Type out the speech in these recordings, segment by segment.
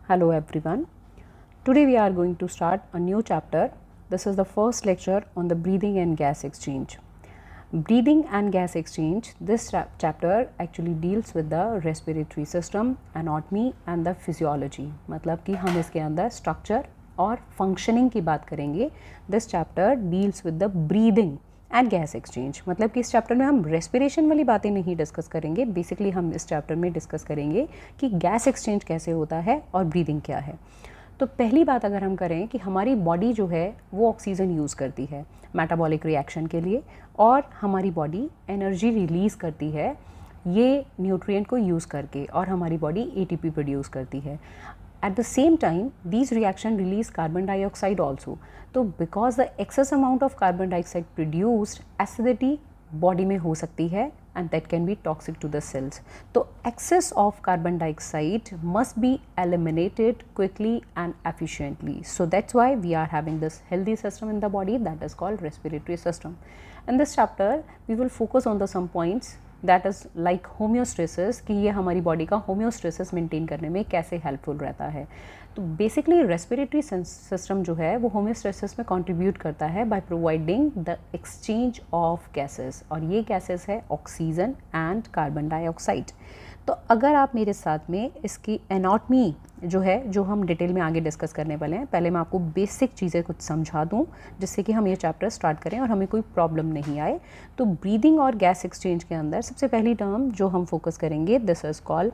Hello everyone. Today we are going to start a new chapter. This is the first lecture on the breathing and gas exchange. Breathing and gas exchange, this chapter actually deals with the respiratory system, anatomy and the physiology. मतलब कि हम इसके अंदर structure और functioning की बात करेंगे. This chapter deals with the breathing and gas exchange. मतलब कि इस चैप्टर में हम रेस्पिरेशन वाली बातें नहीं डिस्कस करेंगे. बेसिकली हम इस चैप्टर में डिस्कस करेंगे कि गैस एक्सचेंज कैसे होता है और ब्रीदिंग क्या है. तो पहली बात अगर हम करें कि हमारी बॉडी जो है वो ऑक्सीजन यूज़ करती है मेटाबॉलिक रिएक्शन के लिए, और हमारी बॉडी एनर्जी रिलीज़ करती है ये न्यूट्रिएंट को यूज़ करके, और हमारी बॉडी ATP प्रोड्यूस करती है. At the same time, these reaction release carbon dioxide also. तो because the excess amount of carbon dioxide produced, acidity body में हो सकती है and that can be toxic to the cells. तो excess of carbon dioxide must be eliminated quickly and efficiently. So that's why we are having this healthy system in the body that is called respiratory system. In this chapter, we will focus on the some points that is like homeostasis, कि ये हमारी body का homeostasis maintain करने में कैसे helpful रहता है. तो बेसिकली रेस्पिरेटरी सिस्टम जो है वो होम्योस्टेसिस में कंट्रीब्यूट करता है by providing the exchange of gases, और ये गैसेस है ऑक्सीजन एंड कार्बन डाइऑक्साइड. तो अगर आप मेरे साथ में इसकी एनाटमी जो है, जो हम डिटेल में आगे डिस्कस करने वाले हैं, पहले मैं आपको बेसिक चीज़ें कुछ समझा दूं जिससे कि हम ये चैप्टर स्टार्ट करें और हमें कोई प्रॉब्लम नहीं आए. तो ब्रीदिंग और गैस एक्सचेंज के अंदर सबसे पहली टर्म जो हम फोकस करेंगे, this is called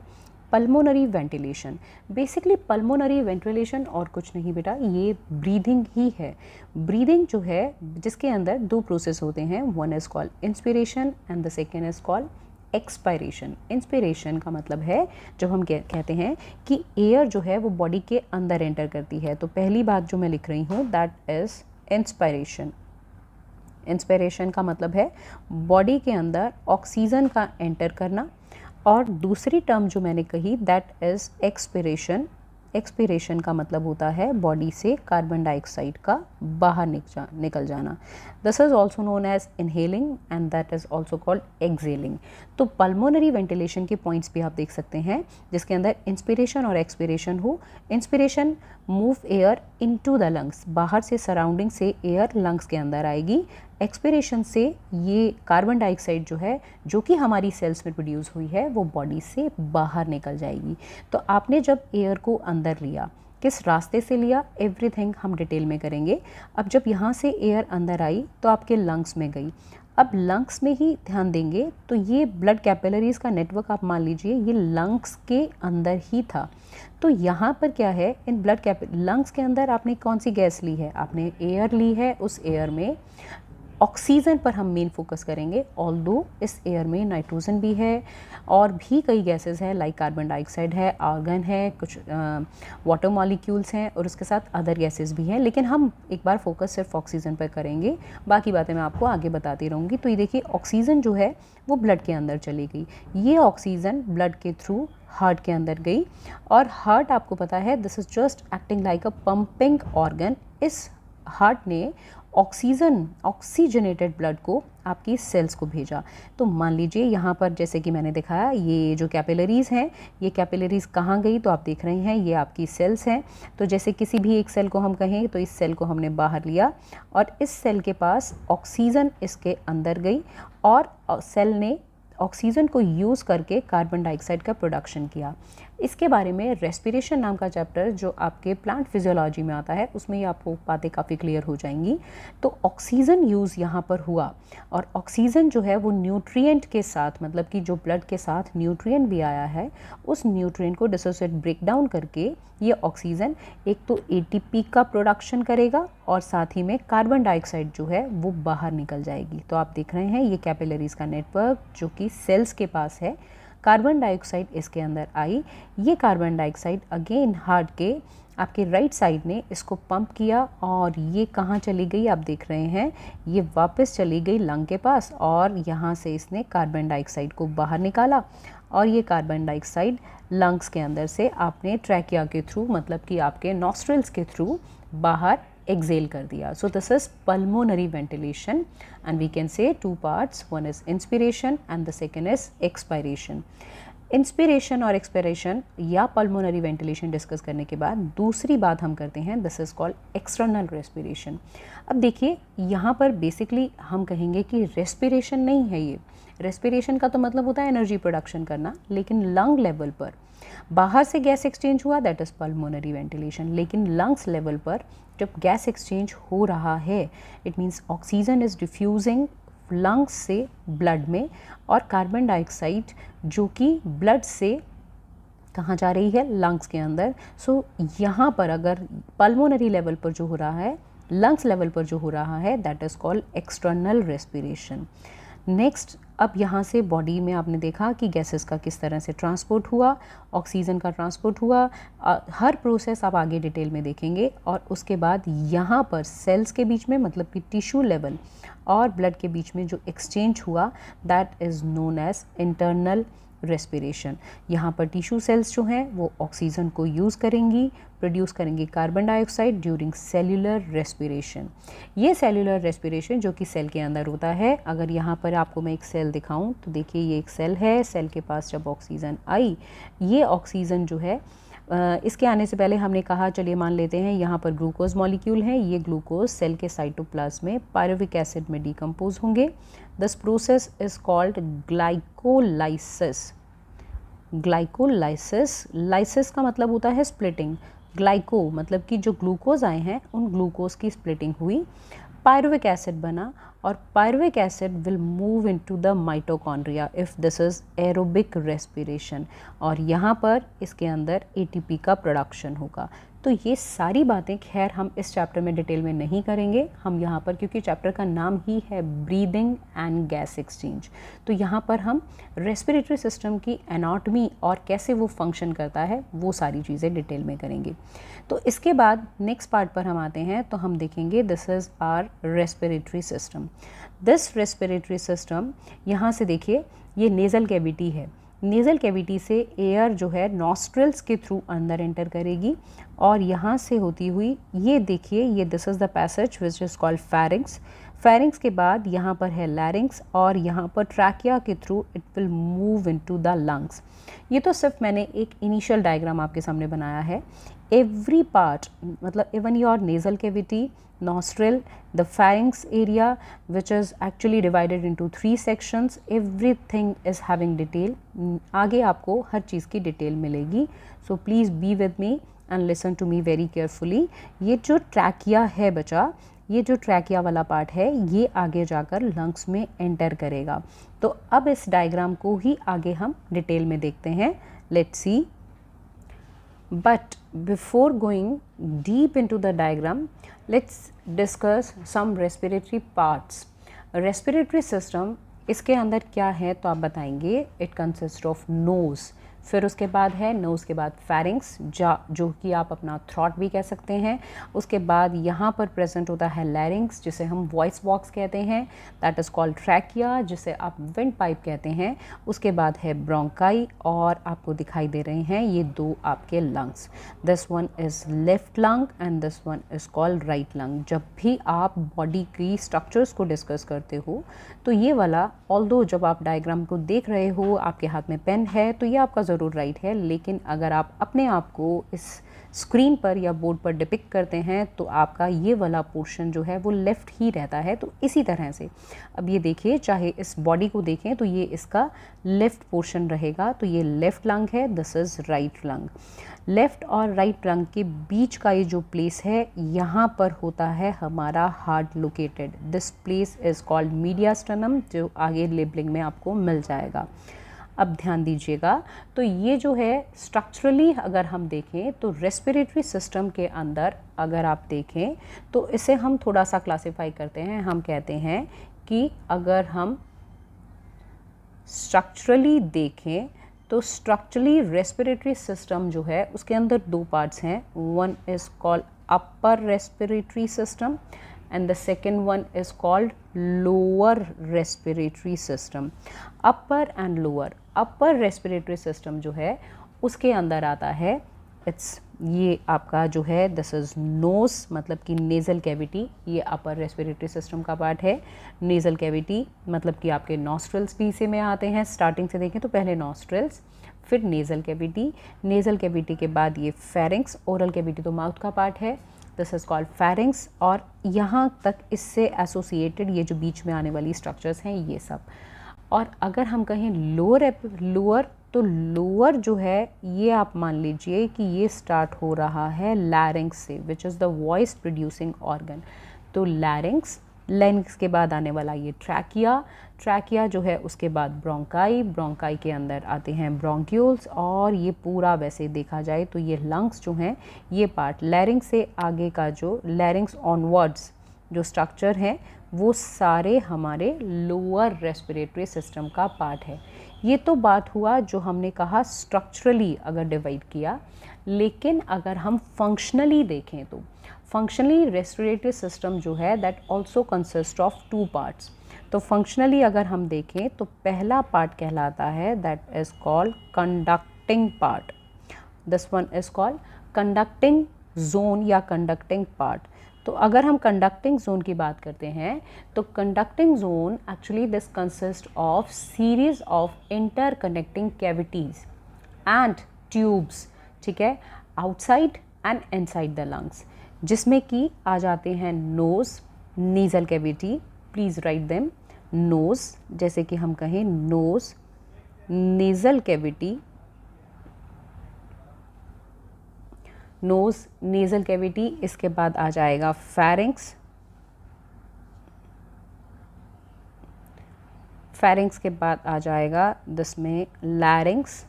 pulmonary ventilation. Basically pulmonary ventilation और कुछ नहीं बेटा, ये ब्रीदिंग ही है. ब्रीदिंग जो है जिसके अंदर दो प्रोसेस होते हैं, one is called inspiration and the second is called expiration. Inspiration का मतलब है जब हम कहते हैं कि एयर जो है वो बॉडी के अंदर एंटर करती है. तो पहली बात जो मैं लिख रही हूँ दैट इज़ इंस्पायरेशन. इंस्पिरेशन का मतलब है बॉडी के अंदर ऑक्सीजन का एंटर करना, और दूसरी टर्म जो मैंने कही दैट इज़ एक्सपिरेशन. एक्सपिरेशन का मतलब होता है बॉडी से कार्बन डाइऑक्साइड का बाहर निकल जाना. This is also known as inhaling and that is also called exhaling. तो पल्मोनरी वेंटिलेशन के पॉइंट्स भी आप देख सकते हैं जिसके अंदर इंस्पिरेशन और एक्सपिरेशन हो. Inspiration move air into the lungs, बाहर से सराउंडिंग से एयर लंग्स के अंदर आएगी. एक्सपिरेशन से ये कार्बन डाइऑक्साइड जो है, जो कि हमारी सेल्स में प्रोड्यूस हुई है, वो बॉडी से बाहर निकल जाएगी. तो आपने जब एयर को अंदर लिया, किस रास्ते से लिया, एवरीथिंग हम डिटेल में करेंगे. अब जब यहाँ से एयर अंदर आई तो आपके लंग्स में गई. अब लंग्स में ही ध्यान देंगे तो ये ब्लड कैपिलरीज़ का नेटवर्क आप मान लीजिए ये लंग्स के अंदर ही था. तो यहाँ पर क्या है, इन लंग्स के अंदर आपने कौन सी गैस ली है, आपने एयर ली है. उस एयर में ऑक्सीजन पर हम मेन फोकस करेंगे, ऑल्दो इस एयर में नाइट्रोजन भी है और भी कई गैसेस हैं लाइक कार्बन डाइऑक्साइड है, आर्गन है, कुछ वाटर मॉलिक्यूल्स हैं और उसके साथ अदर गैसेस भी हैं. लेकिन हम एक बार फोकस सिर्फ ऑक्सीजन पर करेंगे, बाकी बातें मैं आपको आगे बताती रहूँगी. तो ये देखिए ऑक्सीजन जो है वो ब्लड के अंदर चली गई. ये ऑक्सीजन ब्लड के थ्रू हार्ट के अंदर गई, और हार्ट आपको पता है this is just acting like a pumping organ. इस हार्ट ने ऑक्सीजनेटेड ब्लड को आपकी सेल्स को भेजा. तो मान लीजिए यहाँ पर जैसे कि मैंने दिखाया, ये जो कैपिलरीज़ हैं, ये कैपिलरीज़ कहाँ गई, तो आप देख रहे हैं ये आपकी सेल्स हैं. तो जैसे किसी भी एक सेल को हम कहें तो इस सेल को हमने बाहर लिया और इस सेल के पास ऑक्सीजन इसके अंदर गई, और सेल ने ऑक्सीजन को यूज़ करके कार्बन डाइऑक्साइड का प्रोडक्शन किया. इसके बारे में रेस्पिरेशन नाम का चैप्टर जो आपके प्लांट फिजियोलॉजी में आता है उसमें ये आपको बातें काफ़ी क्लियर हो जाएंगी. तो ऑक्सीजन यूज़ यहाँ पर हुआ, और ऑक्सीजन जो है वो न्यूट्रिएंट के साथ, मतलब कि जो ब्लड के साथ न्यूट्रिएंट भी आया है, उस न्यूट्रिएंट को डिसोसिएट ब्रेक डाउन करके ये ऑक्सीजन एक तो ATP का प्रोडक्शन करेगा और साथ ही में कार्बन डाइऑक्साइड जो है वो बाहर निकल जाएगी. तो आप देख रहे हैं ये कैपिलरीज़ का नेटवर्क जो कि सेल्स के पास है. कार्बन डाइऑक्साइड इसके अंदर आई, ये कार्बन डाइऑक्साइड अगेन हार्ट के आपके राइट साइड ने इसको पंप किया, और ये कहाँ चली गई आप देख रहे हैं, ये वापस चली गई लंग के पास, और यहाँ से इसने कार्बन डाइऑक्साइड को बाहर निकाला, और ये कार्बन डाइऑक्साइड लंग्स के अंदर से आपने ट्रैकिया के थ्रू, मतलब कि आपके नॉस्ट्रल्स के थ्रू बाहर exhale कर दिया. So this is pulmonary ventilation, and we can say two parts, one is inspiration and the second is expiration. Inspiration और एक्सपिरेशन या पल्मोनरी वेंटिलेशन डिस्कस करने के बाद दूसरी बात हम करते हैं, this is called external respiration. अब देखिए यहाँ पर बेसिकली हम कहेंगे कि रेस्पिरेशन नहीं है ये। रेस्पिरेशन का तो मतलब होता है एनर्जी प्रोडक्शन करना, लेकिन लंग लेवल पर बाहर से गैस एक्सचेंज हुआ दैट इज़ पल्मोनरी वेंटिलेशन, लेकिन लंग्स लेवल पर जब गैस एक्सचेंज हो रहा है it means oxygen is diffusing lungs से ब्लड में, और कार्बन डाइऑक्साइड जो कि ब्लड से कहाँ जा रही है, लंग्स के अंदर। सो यहाँ पर अगर पल्मोनरी लेवल पर जो हो रहा है, लंग्स लेवल पर जो हो रहा है that is called external respiration. Next, अब यहाँ से बॉडी में आपने देखा कि गैसेस का किस तरह से ट्रांसपोर्ट हुआ, ऑक्सीजन का ट्रांसपोर्ट हुआ, हर प्रोसेस आप आगे डिटेल में देखेंगे। और उसके बाद यहाँ पर सेल्स के बीच में मतलब कि टिश्यू लेवल और ब्लड के बीच में जो एक्सचेंज हुआ that is known as internal respiration. यहाँ पर टिश्यू सेल्स जो हैं वो ऑक्सीजन को यूज़ करेंगी, प्रोड्यूस करेंगी carbon dioxide during cellular respiration. ये सेल्यूलर रेस्पिरेशन जो कि सेल के अंदर होता है, अगर यहाँ पर आपको मैं एक सेल दिखाऊं तो देखिए ये एक सेल है, सेल के पास जब ऑक्सीजन आई, ये ऑक्सीजन जो है इसके आने से पहले हमने कहा चलिए मान लेते हैं यहाँ पर ग्लूकोज मॉलिक्यूल है, ये ग्लूकोज सेल के साइटोप्लाज्म में पायरुविक एसिड में डिकम्पोज होंगे। This process is called glycolysis. Glycolysis, lysis का मतलब होता है स्प्लिटिंग, ग्लाइको मतलब कि जो ग्लूकोज आए हैं उन ग्लूकोज की स्प्लिटिंग हुई, पायरुविक एसिड बना, और pyruvic acid will move into the mitochondria if this is aerobic respiration, और यहाँ पर इसके अंदर एटीपी का प्रोडक्शन होगा। तो ये सारी बातें खैर हम इस चैप्टर में डिटेल में नहीं करेंगे, हम यहाँ पर क्योंकि चैप्टर का नाम ही है ब्रीदिंग एंड गैस एक्सचेंज, तो यहाँ पर हम रेस्पिरेटरी सिस्टम की एनाटॉमी और कैसे वो फंक्शन करता है वो सारी चीज़ें डिटेल में करेंगे। तो इसके बाद नेक्स्ट पार्ट पर हम आते हैं तो हम देखेंगे this is our respiratory system. This respiratory system, यहाँ से देखिए ये नेज़ल कैविटी है, नेज़ल कैविटी से एयर जो है नॉस्ट्रिल्स के थ्रू अंदर एंटर करेगी, और यहाँ से होती हुई ये देखिए ये this is the passage which is called pharynx. Pharynx के बाद यहाँ पर है लैरिंग्स, और यहाँ पर ट्रैकिया के through it will move into the lungs. ये तो सिर्फ मैंने एक इनिशियल डायग्राम आपके सामने बनाया है। एवरी पार्ट मतलब even your nasal cavity, nostril, the pharynx area which is actually divided into 3 sections, everything is having detail। आगे आपको हर चीज़ की डिटेल मिलेगी, so please be with me and listen to me very carefully। ये जो trachea है बचा, ये जो ट्रैकिया वाला पार्ट है ये आगे जाकर लंग्स में एंटर करेगा। तो अब इस डायग्राम को ही आगे हम डिटेल में देखते हैं, let's see. But before going deep into the diagram, let's discuss some respiratory parts। Respiratory system इसके अंदर क्या है तो आप बताएंगे, it consists of nose, फिर उसके बाद है नोज़ के बाद फेरिंग्स जो कि आप अपना थ्रॉट भी कह सकते हैं। उसके बाद यहाँ पर प्रेजेंट होता है लैरिंग्स जिसे हम वॉइस बॉक्स कहते हैं, दैट इज़ कॉल्ड ट्रैकिया जिसे आप विंड पाइप कहते हैं। उसके बाद है ब्रोंकाई, और आपको दिखाई दे रहे हैं ये दो आपके lungs, this one is left lung and this one is called right lung. जब भी आप बॉडी की स्ट्रक्चर्स को डिस्कस करते हो तो ये वाला, ऑल्दो जब आप डायग्राम को देख रहे हो आपके हाथ में पेन है तो ये आपका ज़रूर राइट है, लेकिन अगर आप अपने आप को इस स्क्रीन पर या बोर्ड पर डिपिक्ट करते हैं तो आपका ये वाला पोर्शन जो है वो लेफ़्ट ही रहता है। तो इसी तरह से अब ये देखिए, चाहे इस बॉडी को देखें तो ये इसका लेफ़्ट पोर्शन रहेगा, तो ये लेफ़्ट लंग है, this is right lung. Left और राइट लंग के बीच का ये जो प्लेस है यहाँ पर होता है हमारा heart located, this place is called mediastinum, जो आगे लेबलिंग में आपको मिल जाएगा। अब ध्यान दीजिएगा, तो ये जो है स्ट्रक्चरली अगर हम देखें तो रेस्पिरेटरी सिस्टम के अंदर अगर आप देखें तो इसे हम थोड़ा सा क्लासिफाई करते हैं। हम कहते हैं कि अगर हम स्ट्रक्चरली देखें तो स्ट्रक्चरली रेस्पिरेटरी सिस्टम जो है उसके अंदर दो पार्ट्स हैं, one is called upper respiratory system and the second one is called lower respiratory system। upper and lower, upper respiratory system जो है उसके अंदर आता है इट्स ये आपका जो है दिस इज़ नोज़ मतलब कि नेज़ल कैविटी, ये अपर रेस्पिरेटरी सिस्टम का पार्ट है। नेज़ल कैविटी मतलब कि आपके नॉस्ट्रल्स भी इसी में आते हैं, स्टार्टिंग से देखें तो पहले नॉस्ट्रल्स, फिर नेज़ल कैविटी, नेज़ल कैविटी के बाद ये फेरिंक्स, ओरल कैविटी तो माउथ का पार्ट है, दिस इज़ कॉल्ड फेरिंक्स, और यहाँ तक इससे एसोसिएटेड ये जो बीच में आने वाली स्ट्रक्चर्स हैं ये सब। और अगर हम कहें लोअर, तो लोअर जो है ये आप मान लीजिए कि ये स्टार्ट हो रहा है लैरिंक्स से, which is the voice producing organ. तो लैरिंक्स के बाद आने वाला ये ट्रैकिया जो है, उसके बाद ब्रोंकाई के अंदर आते हैं ब्रोंक्यूल्स, और ये पूरा वैसे देखा जाए तो ये लंग्स जो हैं ये पार्ट लैरिंक्स से आगे का जो लैरिंक्स ऑनवर्ड्स जो स्ट्रक्चर है वो सारे हमारे लोअर रेस्पिरेटरी सिस्टम का पार्ट है। ये तो बात हुआ जो हमने कहा स्ट्रक्चरली अगर डिवाइड किया, लेकिन अगर हम फंक्शनली देखें तो फंक्शनली रेस्पिरेटरी सिस्टम जो है that also consist of 2 parts. तो फंक्शनली अगर हम देखें तो पहला पार्ट कहलाता है that is called conducting part, this one is called conducting zone या कंडक्टिंग पार्ट। तो अगर हम कंडक्टिंग जोन की बात करते हैं तो conducting zone actually this consist of series of interconnecting cavities and tubes, ठीक है, outside and inside the lungs, जिसमें कि आ जाते हैं nose, nasal cavity, please write them, nose, जैसे कि हम कहें nose, nasal cavity, nose, nasal cavity, इसके बाद आ जाएगा फेरिंक्स, फेरिंक्स के बाद आ जाएगा जिसमें लैरिंक्स,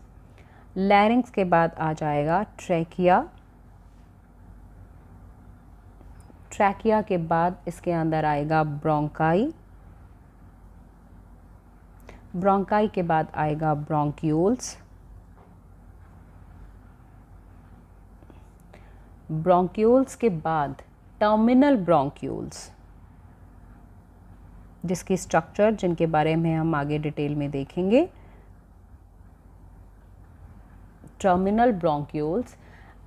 लैरिंक्स के बाद आ जाएगा ट्रैकिया, ट्रैकिया के बाद इसके अंदर आएगा ब्रोंकाई, ब्रोंकाई के बाद आएगा ब्रोंक्यूल्स, ब्रोंक्यूल्स के बाद टर्मिनल ब्रोंक्यूल्स, जिसकी स्ट्रक्चर जिनके बारे में हम आगे डिटेल में देखेंगे, टर्मिनल ब्रोंक्यूल्स।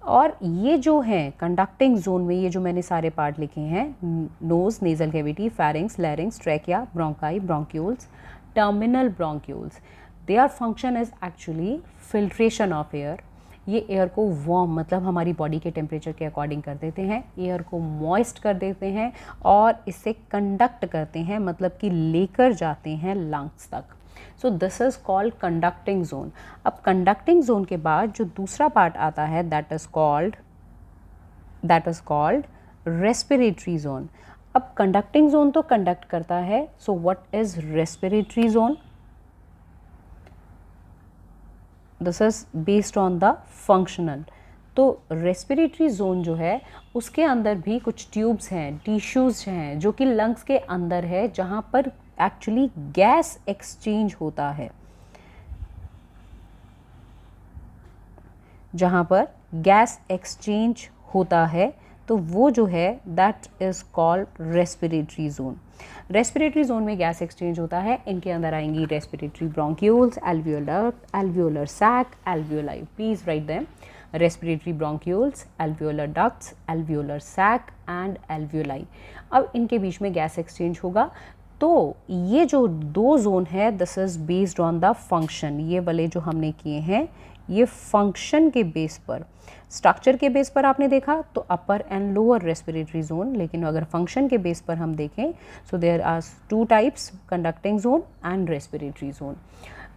और ये जो हैं कंडक्टिंग जोन में ये जो मैंने सारे पार्ट लिखे हैं, nose, nasal cavity, pharynx, larynx, trachea, bronchi, bronchioles, terminal bronchioles, their function is actually filtration of air. ये एयर को वार्म मतलब हमारी बॉडी के टेम्परेचर के अकॉर्डिंग कर देते हैं, एयर को मॉइस्ट कर देते हैं और इसे कंडक्ट करते हैं, मतलब कि लेकर जाते हैं लंग्स तक। So this is called conducting zone. अब कंडक्टिंग जोन के बाद जो दूसरा पार्ट आता है that is called respiratory zone. अब कंडक्टिंग जोन तो कंडक्ट करता है, so what is respiratory zone? This is based on the functional. तो रेस्पिरेटरी जोन जो है उसके अंदर भी कुछ ट्यूब्स हैं, टिश्यूज़ हैं जो कि लंग्स के अंदर है, जहाँ पर एक्चुअली गैस एक्सचेंज होता है, जहाँ पर गैस एक्सचेंज होता है, तो वो जो है that is called respiratory zone. Respiratory zone में गैस एक्सचेंज होता है, इनके अंदर आएंगी respiratory bronchioles, alveolar sac, alveoli, please write them, respiratory bronchioles, alveolar ducts, alveolar sac and alveoli. अब इनके बीच में गैस एक्सचेंज होगा। तो ये जो 2 जोन है this is based on the function. ये वाले जो हमने किए हैं ये फंक्शन के बेस पर, स्ट्रक्चर के बेस पर आपने देखा तो upper and lower respiratory zone, लेकिन अगर फंक्शन के बेस पर हम देखें so there are 2 types, conducting zone and respiratory zone.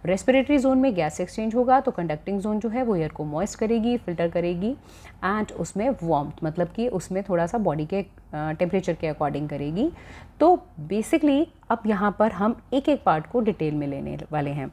Respiratory zone में गैस एक्सचेंज होगा तो कंडक्टिंग जोन जो है वो एयर को मॉइस्ट करेगी, फिल्टर करेगी एंड उसमें वार्मथ मतलब कि उसमें थोड़ा सा बॉडी के टेम्परेचर के अकॉर्डिंग करेगी। तो बेसिकली अब यहाँ पर हम एक एक पार्ट को डिटेल में लेने वाले हैं।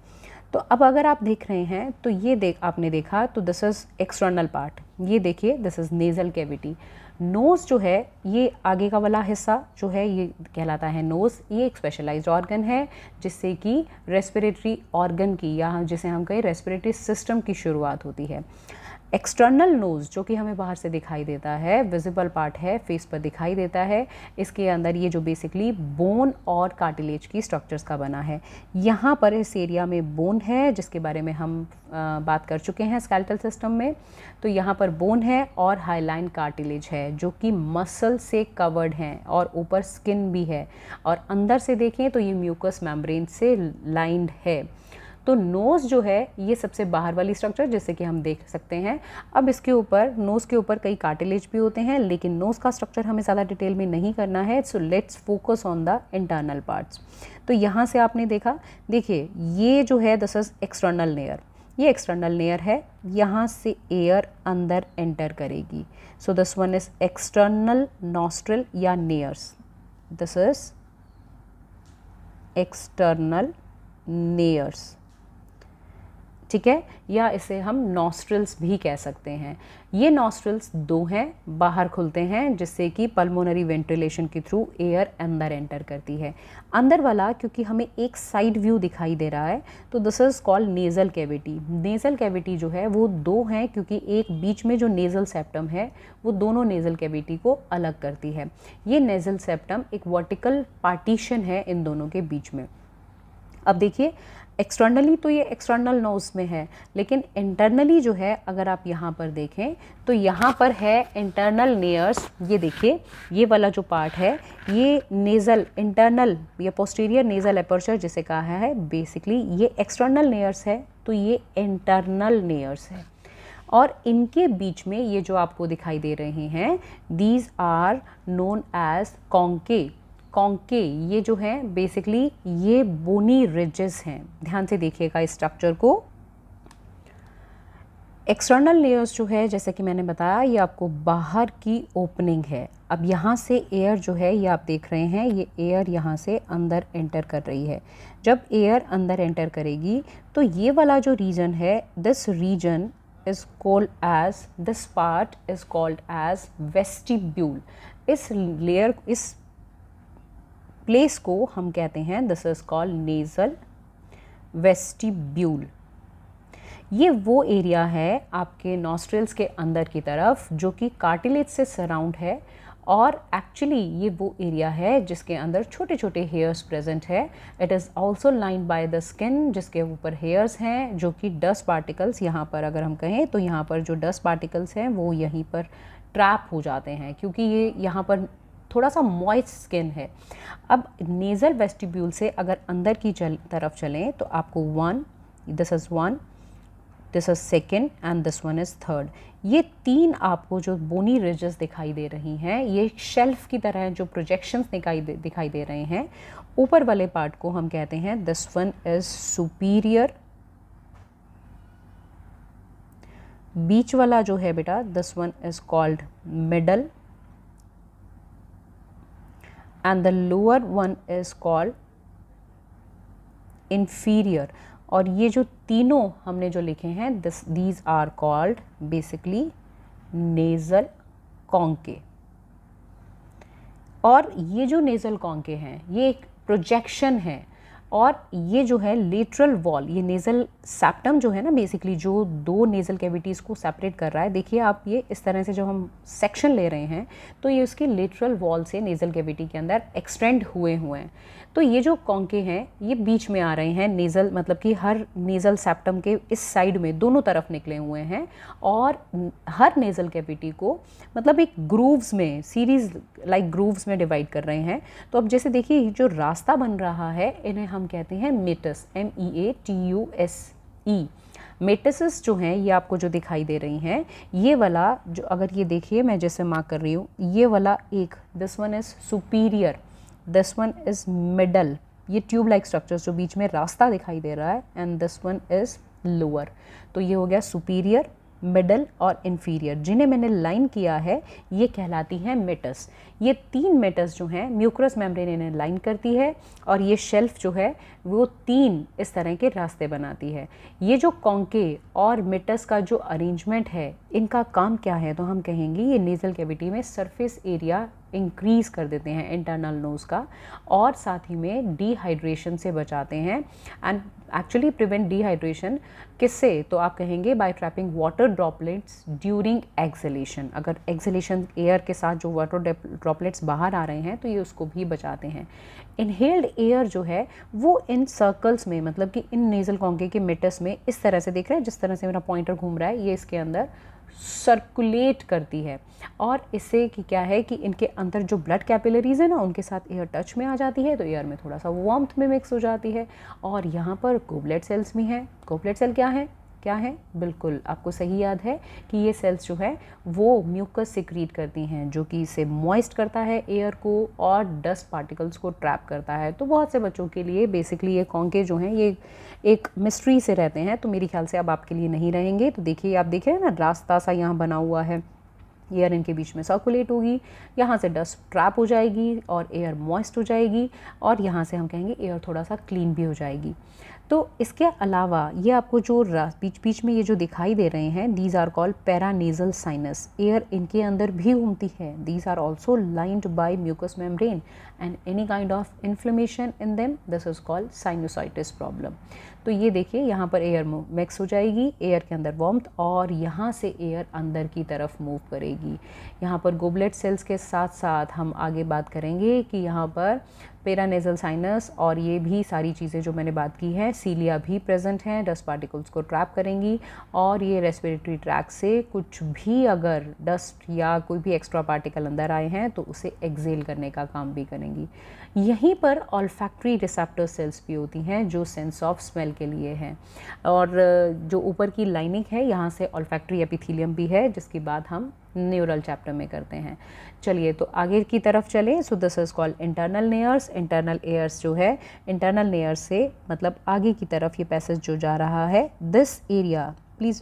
तो अब अगर आप देख रहे हैं तो ये आपने देखा तो दिस इज़ एक्सटर्नल पार्ट, ये देखिए this is nasal cavity. Nose जो है ये आगे का वाला हिस्सा जो है ये कहलाता है नोज़। ये एक स्पेशलाइज्ड ऑर्गन है जिससे कि रेस्पिरेटरी ऑर्गन की या जिसे हम कहें रेस्पिरेटरी सिस्टम की शुरुआत होती है। एक्सटर्नल नोज़ जो कि हमें बाहर से दिखाई देता है, विजिबल पार्ट है, फेस पर दिखाई देता है, इसके अंदर ये जो बेसिकली बोन और कार्टिलेज की स्ट्रक्चर्स का बना है। यहाँ पर इस एरिया में बोन है जिसके बारे में हम बात कर चुके हैं स्केलेटल सिस्टम में। तो यहाँ पर बोन है और हाईलाइन कार्टिलेज है जो कि मसल से कवर्ड हैं और ऊपर स्किन भी है, और अंदर से देखें तो ये म्यूकस मेम्ब्रेन से लाइंड है। तो नोज़ जो है ये सबसे बाहर वाली स्ट्रक्चर, जैसे कि हम देख सकते हैं। अब इसके ऊपर, नोज़ के ऊपर कई कार्टिलेज भी होते हैं, लेकिन नोज़ का स्ट्रक्चर हमें ज़्यादा डिटेल में नहीं करना है, so let's focus on the internal parts. तो यहाँ से आपने देखा, देखिए ये जो है दिस इज एक्सटर्नल लेयर, ये एक्सटर्नल लेयर है, यहाँ से एयर अंदर एंटर करेगी। So this one is external nostril या nares, this is external nares, ठीक है, या इसे हम नॉस्ट्रिल्स भी कह सकते हैं। ये नॉस्ट्रिल्स दो हैं, बाहर खुलते हैं जिससे कि पल्मोनरी वेंटिलेशन के थ्रू एयर अंदर एंटर करती है। अंदर वाला क्योंकि हमें एक साइड व्यू दिखाई दे रहा है तो this is called nasal cavity. Nasal cavity जो है वो दो हैं क्योंकि एक बीच में जो नेज़ल सेप्टम है वो दोनों नेज़ल कैविटी को अलग करती है। ये नेज़ल सेप्टम एक वर्टिकल पार्टीशन है इन दोनों के बीच में। अब देखिए एक्सटर्नली तो ये एक्सटर्नल नोज में है, लेकिन इंटरनली जो है अगर आप यहाँ पर देखें तो यहाँ पर है इंटरनल नेयर्स। ये देखिए ये वाला जो पार्ट है ये नेज़ल इंटरनल या पोस्टीरियर नेज़ल एपर्चर जिसे कहा है, बेसिकली ये एक्सटर्नल नेयर्स है, तो ये इंटरनल नेयर्स है। और इनके बीच में ये जो आपको दिखाई दे रहे हैं दीज आर नोन एज कॉन्के। कॉन्के ये जो है बेसिकली ये बोनी रिजेस हैं। ध्यान से देखिएगा इस स्ट्रक्चर को। एक्सटर्नल लेयर्स जो है जैसे कि मैंने बताया ये आपको बाहर की ओपनिंग है। अब यहाँ से एयर जो है ये आप देख रहे हैं, ये एयर यहाँ से अंदर एंटर कर रही है। जब एयर अंदर एंटर करेगी तो ये वाला जो रीजन है, this region is called as, this part is called as vestibule. इस लेयर, इस प्लेस को हम कहते हैं this is called nasal vestibule. ये वो एरिया है आपके नॉस्ट्रिल्स के अंदर की तरफ जो कि कार्टिलेज से सराउंड है, और एक्चुअली ये वो एरिया है जिसके अंदर छोटे छोटे हेयर्स प्रेजेंट है। It is also lined by the skin जिसके ऊपर हेयर्स हैं जो कि डस्ट पार्टिकल्स, यहाँ पर अगर हम कहें तो यहाँ पर जो डस्ट पार्टिकल्स हैं वो यहीं पर ट्रैप हो जाते हैं क्योंकि ये यहाँ पर थोड़ा सा मॉइस्ट स्किन है। अब नेज़ल वेस्टिब्यूल से अगर अंदर की तरफ चलें तो आपको one, this is one, this is second and this one is third. ये तीन आपको जो बोनी रिजेस दिखाई दे रही हैं ये शेल्फ की तरह जो प्रोजेक्शंस दिखाई दे रहे हैं। ऊपर वाले पार्ट को हम कहते हैं दिस वन इज सुपीरियर, बीच वाला जो है बेटा this one is called middle, and the lower one is called inferior। और ये जो तीनों हमने जो लिखे हैं these are called basically nasal conchae। और ये जो nasal conchae हैं ये एक प्रोजेक्शन है, और ये जो है लेटरल वॉल, ये नेज़ल सेप्टम जो है ना बेसिकली जो दो नेज़ल कैविटीज़ को सेपरेट कर रहा है। देखिए आप ये इस तरह से जो हम सेक्शन ले रहे हैं तो ये उसकी लेटरल वॉल से नेज़ल कैविटी के अंदर एक्सटेंड हुए हैं। तो ये जो कॉन्के हैं ये बीच में आ रहे हैं, नेज़ल मतलब कि हर नेज़ल सेप्टम के इस साइड में दोनों तरफ निकले हुए हैं, और हर नेज़ल कैविटी को मतलब एक ग्रूव्स में, सीरीज लाइक ग्रूव्स में डिवाइड कर रहे हैं। तो अब जैसे देखिए जो रास्ता बन रहा है इन्हें हम कहते हैं मेटस, MEATUSE। मेटसेस जो हैं ये आपको जो दिखाई दे रही हैं ये वाला जो, अगर ये देखिए मैं जैसे मार्क कर रही हूँ, ये वाला एक, this one is superior, this one is middle, ये ट्यूब लाइक स्ट्रक्चर्स जो बीच में रास्ता दिखाई दे रहा है, and this one is lower. तो ये हो गया सुपीरियर, मिडल और इन्फीरियर। जिन्हें मैंने लाइन किया है ये कहलाती हैं मेटस। ये तीन मेटस जो हैं म्यूकरस मेम्ब्रेन इन्हें लाइन करती है, और ये शेल्फ जो है वो तीन इस तरह के रास्ते बनाती है। ये जो कॉन्के और मेटस का जो अरेंजमेंट है इनका काम क्या है, तो हम कहेंगे ये नेज़ल कैविटी में सरफेस एरिया इंक्रीज कर देते हैं इंटरनल नोज़ का, और साथ ही में डिहाइड्रेशन से बचाते हैं। एंड एक्चुअली प्रिवेंट डिहाइड्रेशन किससे, तो आप कहेंगे by trapping water droplets during exhalation. अगर एक्सहेलेशन एयर के साथ जो वाटर ड्रॉपलेट्स बाहर आ रहे हैं तो ये उसको भी बचाते हैं। इनहेल्ड एयर जो है वो इन सर्कल्स में, मतलब कि इन नेज़ल कॉन्के के मेटस में इस तरह से देख रहे हैं, जिस तरह से मेरा पॉइंटर घूम रहा है ये इसके अंदर सर्कुलेट करती है और इससे कि क्या है कि इनके अंदर जो ब्लड कैपिलरीज है ना उनके साथ एयर टच में आ जाती है, तो एयर में थोड़ा सा वार्मथ में मिक्स हो जाती है। और यहाँ पर गोबलेट सेल्स भी हैं। गोबलेट सेल क्या है, बिल्कुल आपको सही याद है कि ये सेल्स जो है वो म्यूकस सिक्रीट करती हैं, जो कि इसे मॉइस्ट करता है एयर को और डस्ट पार्टिकल्स को ट्रैप करता है। तो बहुत से बच्चों के लिए बेसिकली ये कॉन्के जो हैं ये एक मिस्ट्री से रहते हैं, तो मेरे ख्याल से अब आपके लिए नहीं रहेंगे। तो देखिए, आप देख रहे हैं ना, रास्ता सा यहाँ बना हुआ है, एयर इनके बीच में सर्कुलेट होगी, यहाँ से डस्ट ट्रैप हो जाएगी और एयर मॉइस्ट हो जाएगी, और यहाँ से हम कहेंगे एयर थोड़ा सा क्लीन भी हो जाएगी। तो इसके अलावा ये आपको जो बीच बीच में ये जो दिखाई दे रहे हैं, these are called paranasal sinus. Air इनके अंदर भी घूमती है। These are also lined by mucous membrane and any kind of inflammation in them, this is called sinusitis problem. तो ये देखिए, यहाँ पर एयर मिक्स हो जाएगी, एयर के अंदर वार्मथ, और यहाँ से एयर अंदर की तरफ मूव करेगी। यहाँ पर गोबलेट सेल्स के साथ साथ हम आगे बात करेंगे कि यहाँ पर पेरानेजल साइनस और ये भी सारी चीज़ें जो मैंने बात की हैं, सीलिया भी प्रेजेंट हैं, डस्ट पार्टिकल्स को ट्रैप करेंगी, और ये रेस्पिरेटरी ट्रैक से कुछ भी अगर डस्ट या कोई भी एक्स्ट्रा पार्टिकल अंदर आए हैं तो उसे एक्सेल करने का काम भी करेंगी। यहीं पर ऑल्फैक्टरी रिसेप्टर सेल्स भी होती हैं जो सेंस ऑफ स्मेल के लिए हैं, और जो ऊपर की लाइनिंग है यहाँ से ऑल्फैक्टरी एपिथेलियम भी है, जिसकी बात हम न्यूरल चैप्टर में करते हैं। चलिए तो आगे की तरफ चलें। So this is called internal nares. Internal airs जो है, इंटरनल नेयर्स से मतलब आगे की तरफ ये पैसेज जो जा रहा है, this area please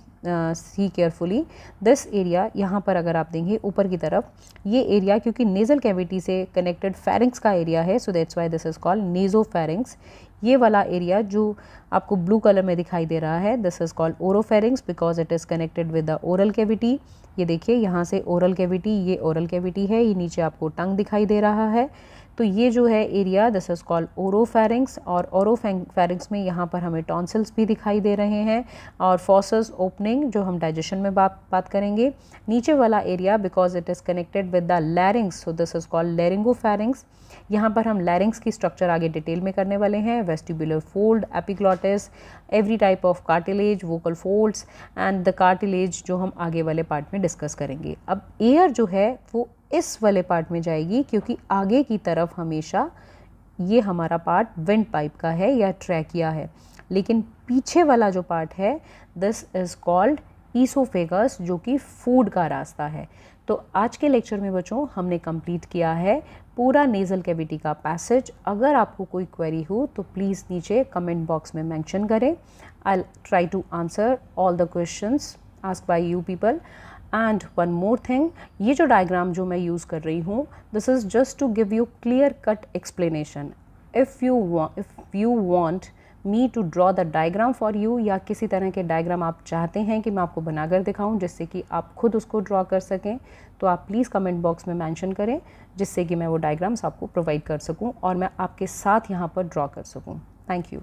see carefully, this area, यहाँ पर अगर आप देंगे ऊपर की तरफ, ये एरिया क्योंकि नेज़ल कैविटी से कनेक्टेड फेरिंग्स का एरिया है, so that's why this is called nasopharynx. ये वाला एरिया जो आपको ब्लू कलर में दिखाई दे रहा है, this is called oropharynx because it is connected with the oral cavity. ये देखिए, यहाँ से ओरल कैविटी, ये ओरल कैविटी है, ये नीचे आपको टंग दिखाई दे रहा है। तो ये जो है area, this is called oropharynx, और ओरोफेरिंग्स में यहाँ पर हमें टॉन्सिल्स भी दिखाई दे रहे हैं, और फॉसस ओपनिंग जो हम डाइजेशन में बात करेंगे। नीचे वाला area because it is connected with the larynx, so this is called laryngopharynx. यहाँ पर हम लैरिंग्स की स्ट्रक्चर आगे डिटेल में करने वाले हैं, vestibular fold, epiglottis, every type of cartilage, vocal folds and the cartilage जो हम आगे वाले पार्ट में डिस्कस करेंगे। अब एयर जो है वो इस वाले पार्ट में जाएगी, क्योंकि आगे की तरफ हमेशा ये हमारा पार्ट विंड पाइप का है या ट्रैकिया है, लेकिन पीछे वाला जो पार्ट है, दिस इज कॉल्ड ईसोफेगस, जो कि फूड का रास्ता है। तो आज के लेक्चर में बच्चों हमने कंप्लीट किया है पूरा नेज़ल कैविटी का पैसेज। अगर आपको कोई क्वेरी हो तो प्लीज़ नीचे कमेंट बॉक्स में मेंशन करें। I try to answer all the questions asked by you people. And one more thing, ये जो डायग्राम जो मैं यूज़ कर रही हूँ, this is just to give you clear cut explanation. If you want me to draw the diagram for you, या किसी तरह के डायग्राम आप चाहते हैं कि मैं आपको बनाकर दिखाऊं जिससे कि आप खुद उसको ड्रॉ कर सकें, तो आप प्लीज़ कमेंट बॉक्स में मेंशन करें, जिससे कि मैं वो डायग्राम्स आपको प्रोवाइड कर सकूं और मैं आपके साथ यहाँ पर ड्रॉ कर सकूं। Thank you.